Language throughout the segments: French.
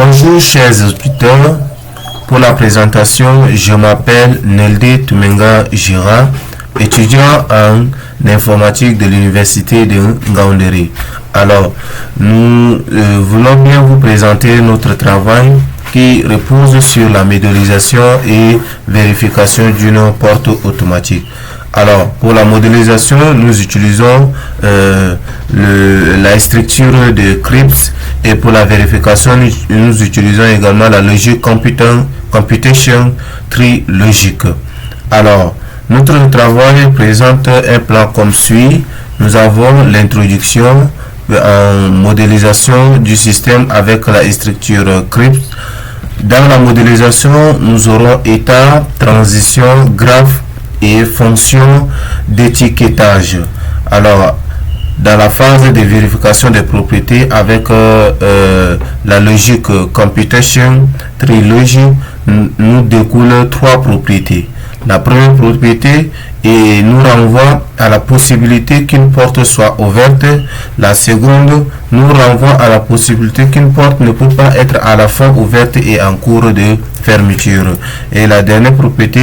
Bonjour chers auditeurs, pour la présentation, je m'appelle Nelde Tumenga Gira, étudiant en informatique de l'université de Ngaoundéré. Alors, nous voulons bien vous présenter notre travail qui repose sur la modélisation et vérification d'une porte automatique. Alors, pour la modélisation, nous utilisons la structure de Crypt, et pour la vérification, nous utilisons également la logique Computation Tree Logic. Alors, notre travail présente un plan comme suit. Nous avons l'introduction en modélisation du système avec la structure Crypt. Dans la modélisation, nous aurons état, transition, graphe et fonction d'étiquetage. Alors, dans la phase de vérification des propriétés avec la logique Computation Tree Logic, nous découle trois propriétés. La première propriété nous renvoie à la possibilité qu'une porte soit ouverte. La seconde nous renvoie à la possibilité qu'une porte ne peut pas être à la fois ouverte et en cours de fermeture. Et la dernière propriété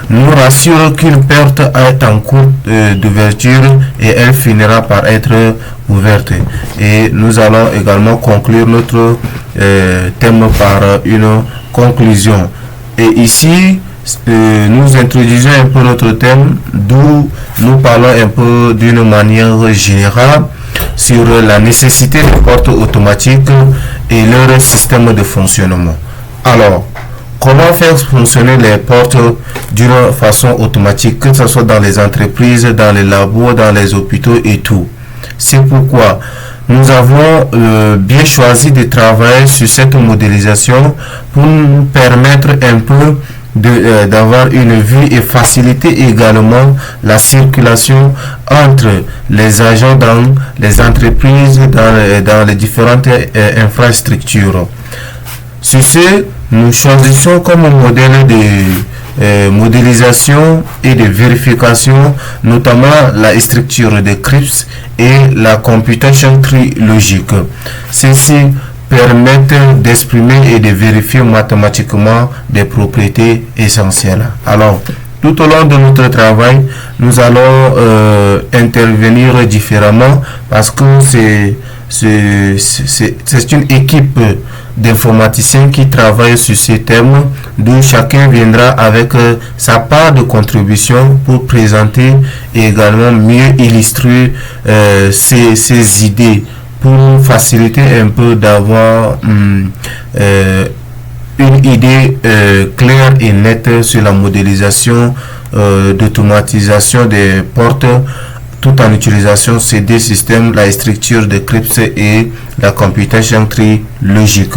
nous rassure qu'une porte est en cours d'ouverture et elle finira par être ouverte. Et nous allons également conclure notre thème par une conclusion. Et ici, nous introduisons un peu notre thème, d'où nous parlons un peu d'une manière générale sur la nécessité de portes automatiques et leur système de fonctionnement. Alors, comment faire fonctionner les portes d'une façon automatique, que ce soit dans les entreprises, dans les labos, dans les hôpitaux et tout. C'est pourquoi nous avons bien choisi de travailler sur cette modélisation pour nous permettre un peu d'avoir une vue et faciliter également la circulation entre les agents dans les entreprises, dans les différentes infrastructures. Sur ce, nous choisissons comme modèle de modélisation et de vérification notamment la structure de Crypt et la Computation Tree Logic. Ceci permettent d'exprimer et de vérifier mathématiquement des propriétés essentielles. Alors, tout au long de notre travail, nous allons intervenir différemment parce que c'est une équipe d'informaticiens qui travaillent sur ces thèmes, d'où chacun viendra avec sa part de contribution pour présenter et également mieux illustrer ces idées, pour faciliter un peu d'avoir une idée claire et nette sur la modélisation d'automatisation des portes, tout en utilisation ces deux systèmes, la structure de Crypt et la Computation Tree Logic.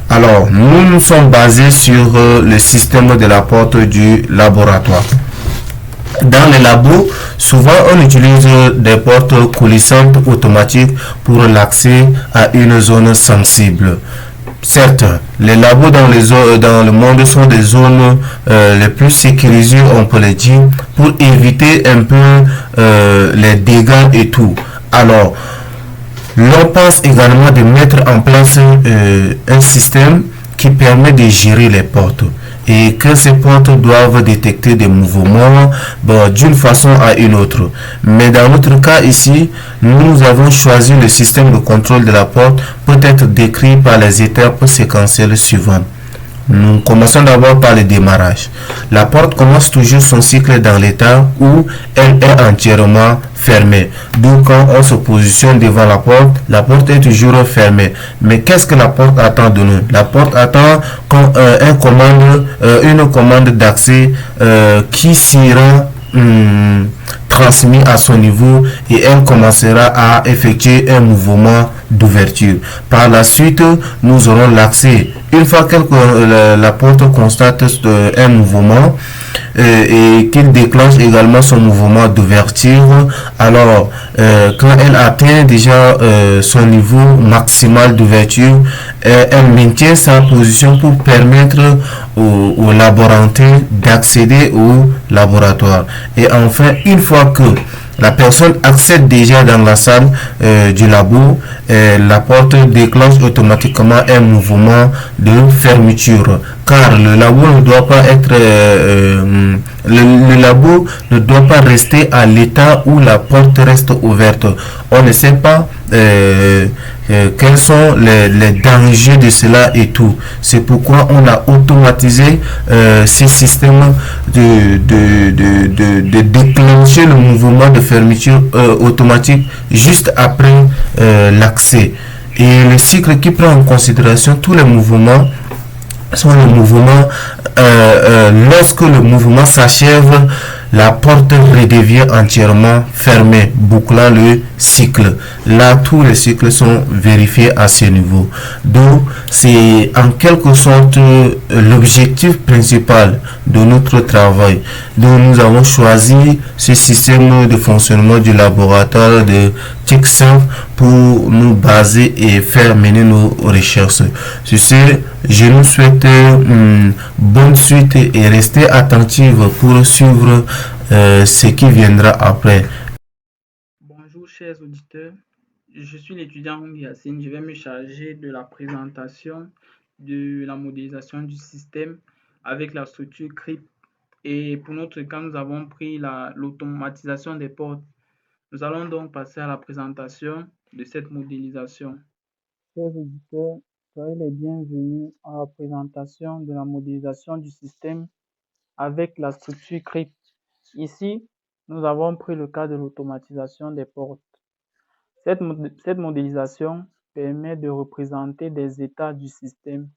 Alors, nous nous sommes basés sur le système de la porte du laboratoire. Dans les labos, souvent on utilise des portes coulissantes automatiques pour l'accès à une zone sensible. Certes, les labos dans le monde sont des zones les plus sécurisées, on peut le dire, pour éviter un peu les dégâts et tout. Alors, l'on pense également de mettre en place un système qui permet de gérer les portes, et que ces portes doivent détecter des mouvements d'une façon à une autre. Mais dans notre cas ici, nous avons choisi le système de contrôle de la porte peut être décrit par les étapes séquentielles suivantes. Nous commençons d'abord par le démarrage. La porte commence toujours son cycle dans l'état où elle est entièrement fermée. Donc quand on se positionne devant la porte est toujours fermée. Mais qu'est-ce que la porte attend de nous? La porte attend une commande d'accès qui sera transmis à son niveau et elle commencera à effectuer un mouvement d'ouverture. Par la suite, nous aurons l'accès. Une fois que la porte constate un mouvement et qu'il déclenche également son mouvement d'ouverture, alors quand elle atteint déjà son niveau maximal d'ouverture, elle maintient sa position pour permettre aux laborantins d'accéder au laboratoire. Et enfin, une fois que La personne accède déjà dans la salle du labo. La porte déclenche automatiquement un mouvement de fermeture. Car le labo ne doit pas être le labo ne doit pas rester à l'état où la porte reste ouverte. On ne sait pas quels sont les dangers de cela et tout. C'est pourquoi on a automatisé ces systèmes de déclencher le mouvement de fermeture automatique juste après l'accès. Et le cycle qui prend en considération tous les mouvements sont les mouvements lorsque le mouvement s'achève, la porte redevient entièrement fermée, bouclant le cycle. Là, tous les cycles sont vérifiés à ce niveau. Donc, c'est en quelque sorte l'objectif principal de notre travail. Donc, nous avons choisi ce système de fonctionnement du laboratoire de TechSurf pour nous baser et faire mener nos recherches. Sur ce, je nous souhaite bonne suite et restez attentifs pour suivre ce qui viendra après. Bonjour chers auditeurs, je suis l'étudiant Hong Yacine. Je vais me charger de la présentation de la modélisation du système avec la structure crypt. Et pour notre cas, nous avons pris l'automatisation des portes. Nous allons donc passer à la présentation de cette modélisation. Chers auditeurs, soyez les bienvenus à la présentation de la modélisation du système avec la structure crypt. Ici, nous avons pris le cas de l'automatisation des portes. Cette modélisation permet de représenter des états du système,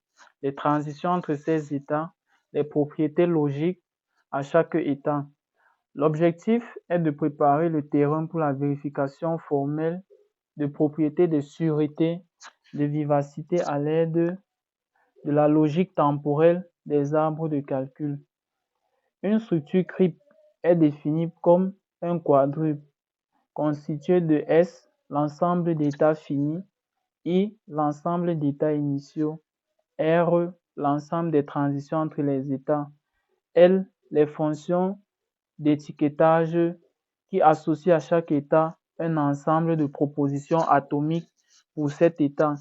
les transitions entre ces états, les propriétés logiques à chaque état. L'objectif est de préparer le terrain pour la vérification formelle de propriétés de sûreté, de vivacité à l'aide de la logique temporelle des arbres de calcul. Une structure crypte est définie comme un quadruple constitué de S, l'ensemble d'états finis, I, l'ensemble d'états initiaux, R, l'ensemble des transitions entre les états, L, les fonctions d'étiquetage qui associent à chaque état un ensemble de propositions atomiques pour cet état.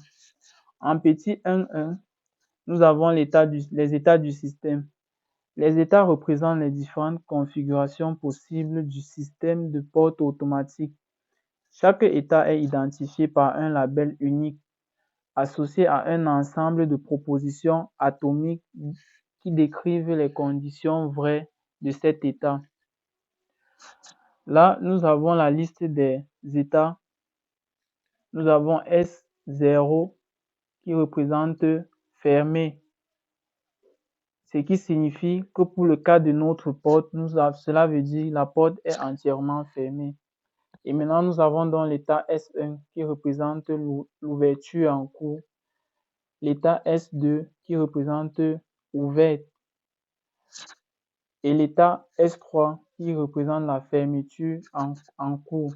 En petit 1.1, nous avons les états du système. Les états représentent les différentes configurations possibles du système de porte automatique. Chaque état est identifié par un label unique associé à un ensemble de propositions atomiques qui décrivent les conditions vraies de cet état. Là, nous avons la liste des états. Nous avons S0 qui représente fermé, ce qui signifie que pour le cas de notre porte, cela veut dire que la porte est entièrement fermée. Et maintenant, nous avons donc l'état S1 qui représente l'ouverture en cours, l'état S2 qui représente ouverte et l'état S3 qui représente la fermeture en cours.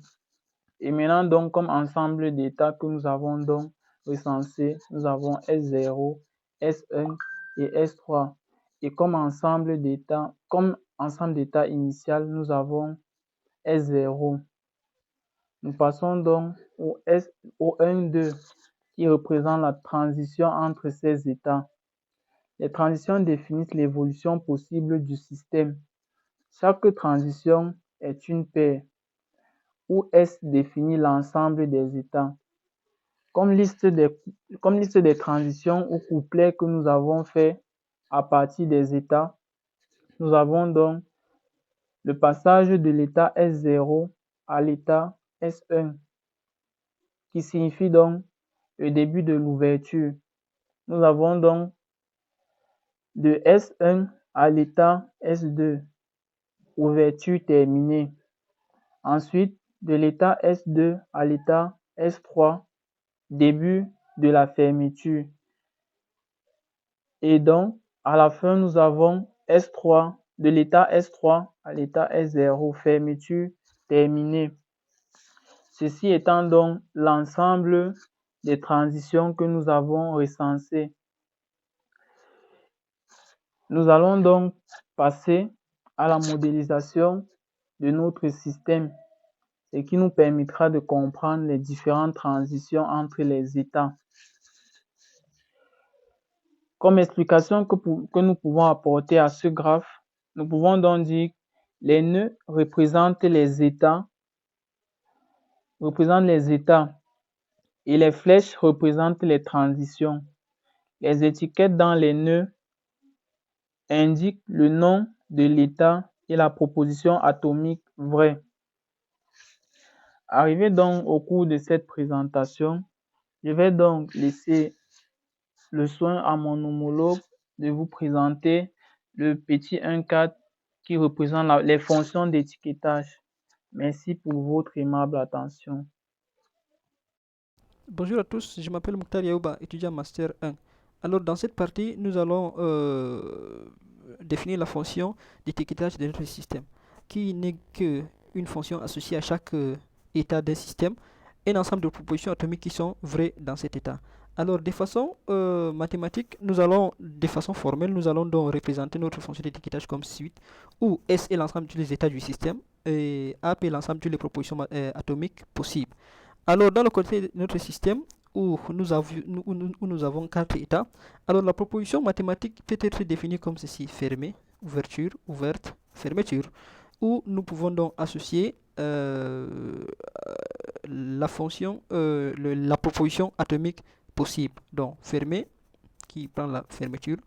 Et maintenant, donc, comme ensemble d'états que nous avons donc recensés, nous avons S0, S1 et S3. Et comme ensemble d'états initial, nous avons S0. Nous passons donc au 1,2 qui représente la transition entre ces états. Les transitions définissent l'évolution possible du système. Chaque transition est une paire où S définit l'ensemble des états. Comme liste des transitions ou couplets que nous avons fait à partir des états, nous avons donc le passage de l'état S0 à l'état S1, qui signifie donc le début de l'ouverture. Nous avons donc de S1 à l'état S2, ouverture terminée. Ensuite, de l'état S2 à l'état S3, début de la fermeture. Et donc, à la fin, nous avons S3, de l'état S3 à l'état S0, fermeture terminée. Ceci étant donc l'ensemble des transitions que nous avons recensées. Nous allons donc passer à la modélisation de notre système. ce qui nous permettra de comprendre les différentes transitions entre les états. Comme explication que nous pouvons apporter à ce graphe, nous pouvons donc dire les nœuds représentent les états et les flèches représentent les transitions. Les étiquettes dans les nœuds indiquent le nom de l'état et la proposition atomique vraie. Arrivé donc au cours de cette présentation, je vais donc laisser le soin à mon homologue de vous présenter le petit 1.4 qui représente les fonctions d'étiquetage. Merci pour votre aimable attention. Bonjour à tous, je m'appelle Mouktar Yaouba, étudiant Master 1. Alors dans cette partie, nous allons définir la fonction d'étiquetage de notre système, qui n'est qu'une fonction associée à chaque état d'un système et un ensemble de propositions atomiques qui sont vraies dans cet état. Alors de façon mathématique, de façon formelle, nous allons donc représenter notre fonction d'étiquetage comme suit, où S est l'ensemble de tous les états du système et A est l'ensemble de toutes les propositions atomiques possibles. Alors dans le côté de notre système, où nous avons 4 états, alors la proposition mathématique peut être définie comme ceci: fermé, ouverture, ouverte, fermeture, où nous pouvons donc associer la fonction, la proposition atomique possible. Donc fermé qui prend la fermeture,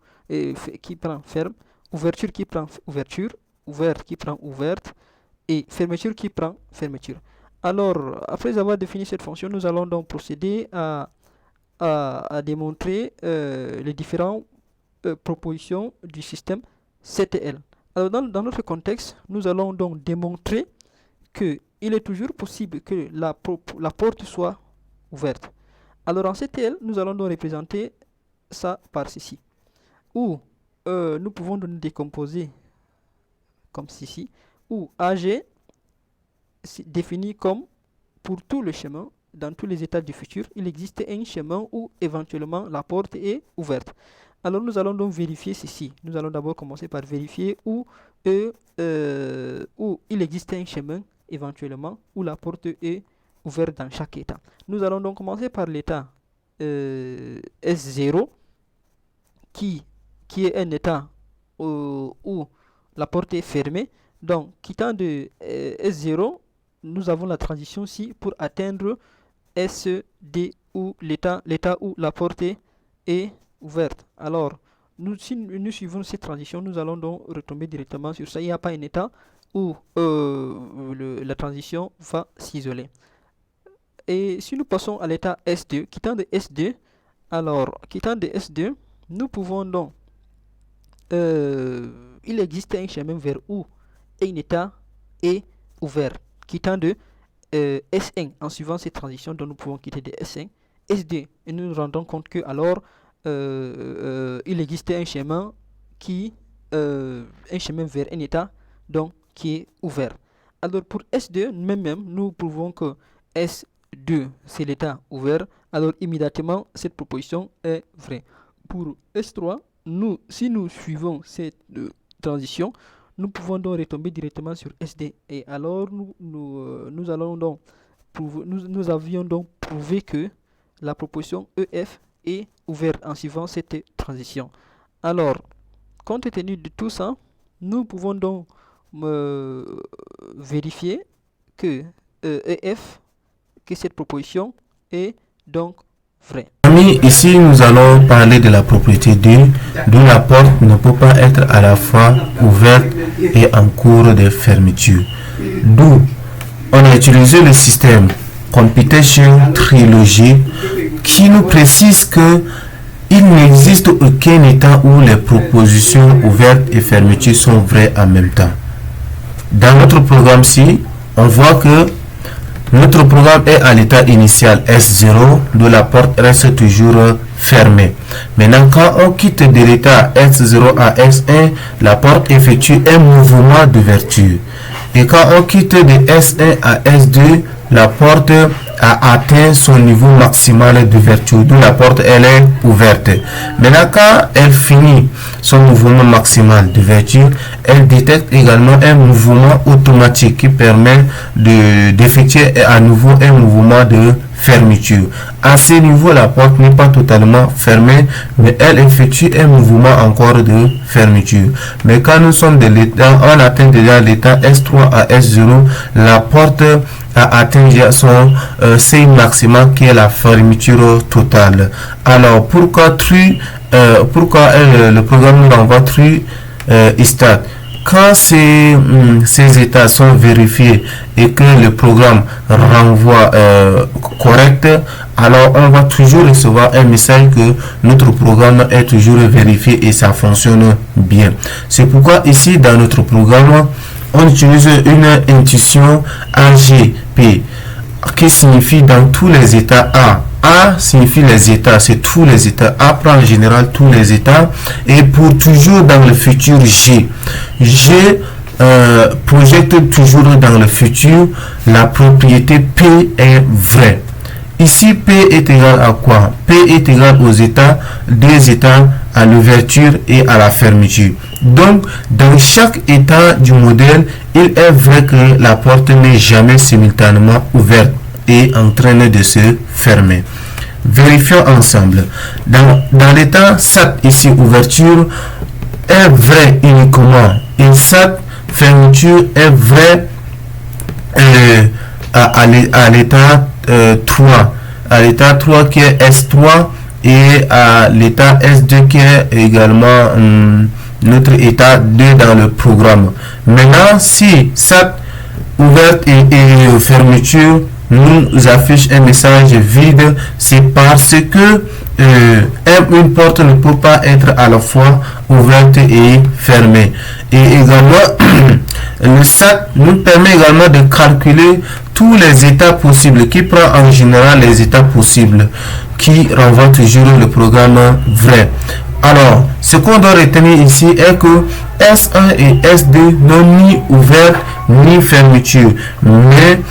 qui prend ferme, ouverture qui prend ouverture, ouverte qui prend ouverte et fermeture qui prend fermeture. Alors, après avoir défini cette fonction, nous allons donc procéder à démontrer les différentes propositions du système CTL. Alors, dans notre contexte, nous allons donc démontrer qu'il est toujours possible que la porte soit ouverte. Alors, en CTL, nous allons donc représenter ça par ceci, où nous pouvons donc décomposer comme ceci, où AG défini comme pour tout le chemin, dans tous les états du futur, il existe un chemin où éventuellement la porte est ouverte. Alors nous allons donc vérifier ceci. Nous allons d'abord commencer par vérifier où il existe un chemin éventuellement où la porte est ouverte dans chaque état. Nous allons donc commencer par l'état S0 qui est un état où la porte est fermée. Donc quittant de S0, nous avons la transition ici pour atteindre SD où l'état où la porte est ouverte. Alors, si nous suivons cette transition, nous allons donc retomber directement sur ça. Il n'y a pas un état où la transition va s'isoler. Et si nous passons à l'état S2, quittant de S2, nous pouvons donc, il existe un chemin vers où un état est ouvert. Quittant de S1 en suivant cette transition, dont nous pouvons quitter de S1, S2, et nous nous rendons compte que alors il existe un chemin vers un état donc qui est ouvert. Alors pour S2 même nous prouvons que S2 c'est l'état ouvert. Alors immédiatement cette proposition est vraie. Pour S3, si nous suivons cette transition, nous pouvons donc retomber directement sur SD. Et alors, nous avions donc prouvé que la proposition EF est ouverte en suivant cette transition. Alors, compte tenu de tout ça, nous pouvons donc vérifier que EF, que cette proposition est donc vraie. Ici, nous allons parler de la propriété 2, d'où la porte ne peut pas être à la fois ouverte et en cours de fermeture. D'où on a utilisé le système Computation Tree Logic qui nous précise que il n'existe aucun état où les propositions ouvertes et fermetures sont vraies en même temps. Dans notre programme-ci, on voit que notre programme est à l'état initial S0, d'où la porte reste toujours fermée. Maintenant, quand on quitte de l'état S0 à S1, la porte effectue un mouvement d'ouverture. Et quand on quitte de S1 à S2, la porte a atteint son niveau maximal d'ouverture, d'où la porte elle est ouverte. Maintenant, quand elle finit son mouvement maximal d'ouverture, elle détecte également un mouvement automatique qui permet d'effectuer à nouveau un mouvement de fermeture. À ce niveau, la porte n'est pas totalement fermée, mais elle effectue un mouvement encore de fermeture. Mais quand nous sommes de l'état, on atteint déjà l'état S3 à S0, la porte a atteint son seuil maximal qui est la fermeture totale. Alors pourquoi le programme nous renvoie true state? Quand ces états sont vérifiés et que le programme renvoie correct, alors on va toujours recevoir un message que notre programme est toujours vérifié et ça fonctionne bien. C'est pourquoi ici dans notre programme, on utilise une intuition AGP qui signifie dans tous les états A. A signifie les états, c'est tous les états. A prend en général tous les états. Et pour toujours dans le futur G. G projette toujours dans le futur la propriété P est vraie. Ici, P est égal à quoi? P est égal aux états, des états à l'ouverture et à la fermeture. Donc, dans chaque état du modèle, il est vrai que la porte n'est jamais simultanément ouverte et en train de se fermer. Vérifions ensemble. Dans l'état SAT, ici, ouverture, est vrai uniquement. Et SAT, fermeture, est vrai à l'état 3. À l'état 3 qui est S3 et à l'état S2 qui est également notre état 2 dans le programme. Maintenant, si SAT ouverte et fermeture nous affiche un message vide, c'est parce que une porte ne peut pas être à la fois ouverte et fermée. Et également, le SAT nous permet également de calculer tous les états possibles, qui prend en général les états possibles, qui renvoie toujours le programme vrai. Alors, ce qu'on doit retenir ici est que S1 et S2 n'ont ni ouverte ni fermeture, mais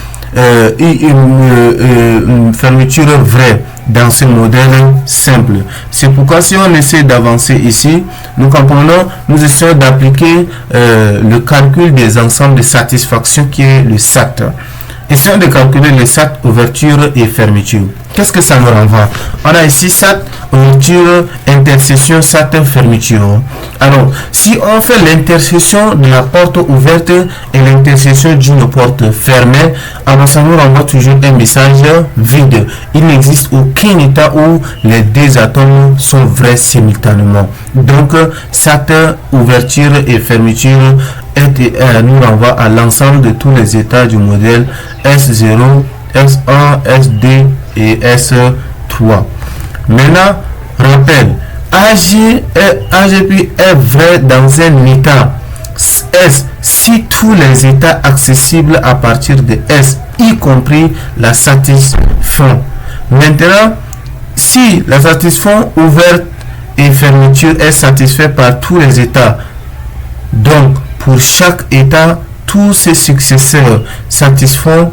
une fermeture vraie dans ce modèle simple. C'est pourquoi si on essaie d'avancer ici, nous comprenons, nous essayons d'appliquer le calcul des ensembles de satisfaction qui est le SAT. Essayons de calculer le SAT ouverture et fermeture. Qu'est-ce que ça nous renvoie? On a ici SAT ouverture, intersection, SAT fermeture. Alors, si on fait l'intersection de la porte ouverte et l'intersection d'une porte fermée, alors ça nous renvoie toujours un message vide. Il n'existe aucun état où les deux atomes sont vrais simultanément. Donc, SAT ouverture et fermeture nous renvoie à l'ensemble de tous les états du modèle S0, S1, S2 et S3. Maintenant, rappel, AGP est vrai dans un état S si tous les états accessibles à partir de S, y compris la satisfont. Maintenant, si la satisfont ouverte et fermeture est satisfait par tous les états, donc pour chaque état, tous ses successeurs satisfont.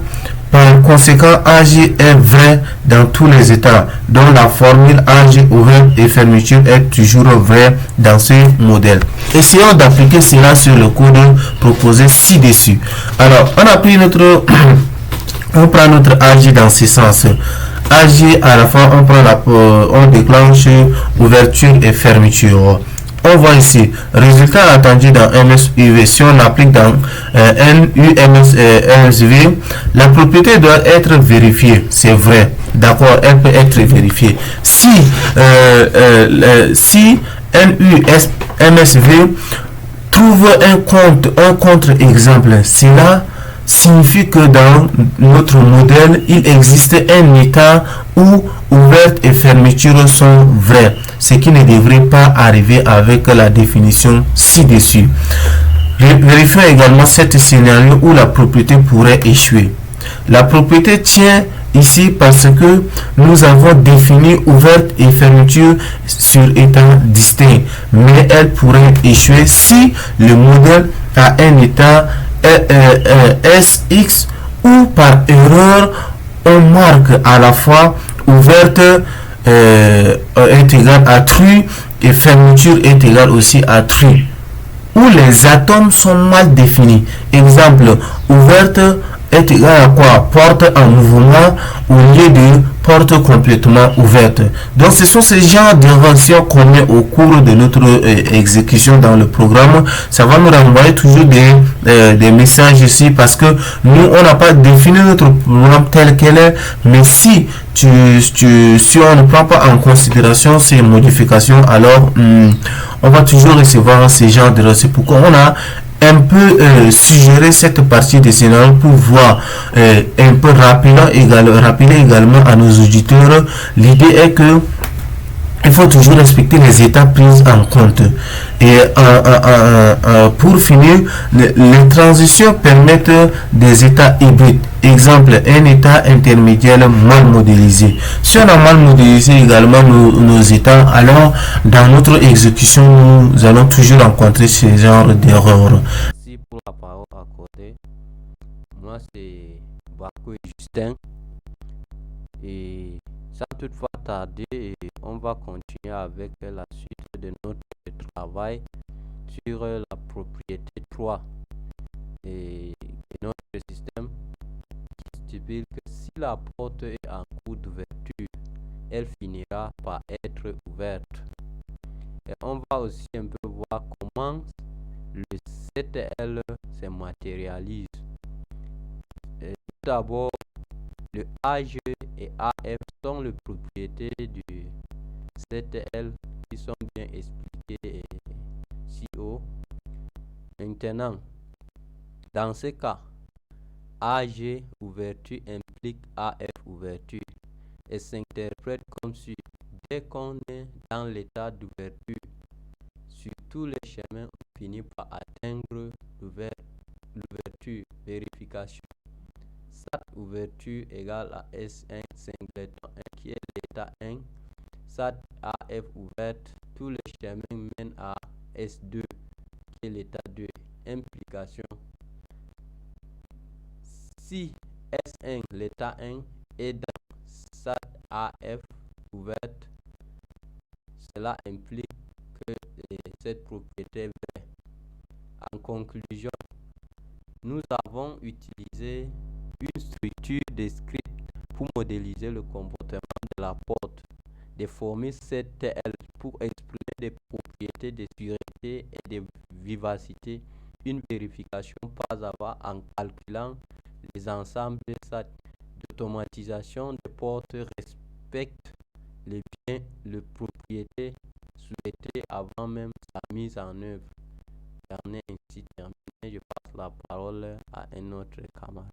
Par conséquent, AG est vrai dans tous les états, dont la formule AG ouverte et fermeture est toujours vraie dans ce modèle. Essayons d'appliquer cela sur le code proposé ci-dessus. Alors, on prend notre AG dans ce sens. AG, à la fin, on déclenche ouverture et fermeture. On voit ici, résultat attendu dans MSUV. Si on applique dans NUMSV, la propriété doit être vérifiée. C'est vrai, d'accord, elle peut être vérifiée. Si NUMSV trouve un contre-exemple, cela signifie que dans notre modèle, il existe un état où ouverte et fermeture sont vraies, ce qui ne devrait pas arriver avec la définition ci-dessus. Vérifions également cet scénario où la propriété pourrait échouer. La propriété tient ici parce que nous avons défini ouverte et fermeture sur état distinct, mais elle pourrait échouer si le modèle a un état SX ou par erreur on marque à la fois ouverte est égal à true et fermeture est égal aussi à true, où les atomes sont mal définis. Exemple, ouverte est égal à quoi? Porte en mouvement au lieu de porte complètement ouverte. Donc ce sont ces genres d'inventions qu'on met au cours de notre exécution dans le programme. Ça va nous renvoyer toujours des messages ici parce que nous, on n'a pas défini notre programme tel qu'elle est, mais si si on ne prend pas en considération ces modifications, alors on va toujours recevoir ces genres d'erreurs. C'est pourquoi on a un peu suggéré cette partie de scénario pour voir un peu rappeler également à nos auditeurs. L'idée est que il faut toujours respecter les étapes prises en compte. Et pour finir, les transitions permettent des états hybrides. Exemple, un état intermédiaire mal modélisé. Si on a mal modélisé également nos états, alors dans notre exécution, nous allons toujours rencontrer ce genre d'erreurs. Merci pour la parole accordée. Moi, c'est Bakou et Justin. Et sans toutefois tarder, on va continuer avec la suite de notre travail sur la propriété 3 et notre système qui stipule que si la porte est en cours d'ouverture, elle finira par être ouverte. Et on va aussi un peu voir comment le CTL se matérialise. Et tout d'abord, le AG et AF sont les propriétés du CTL qui sont bien expliquées ci-haut. Maintenant, dans ce cas, AG ouverture implique AF ouverture et s'interprète comme suit. Dès qu'on est dans l'état d'ouverture, sur tous les chemins, on finit par atteindre l'ouverture. Vérification. SAT ouverture égale à S1 singleton 1 qui est l'état 1. SAT AF ouverte, tous les chemins mènent à S2 qui est l'état 2. Implication. Si S1 l'état 1 est dans SAT AF ouverte, cela implique que cette propriété est vraie. En conclusion, nous avons utilisé une structure décrite pour modéliser le comportement de la porte, des formules CTL pour exprimer des propriétés de sûreté et de vivacité, une vérification pas à pas en calculant les ensembles d'automatisation des portes respectent les propriétés souhaitées avant même sa mise en œuvre. J'en ai ainsi terminé. Je passe la parole à un autre camarade.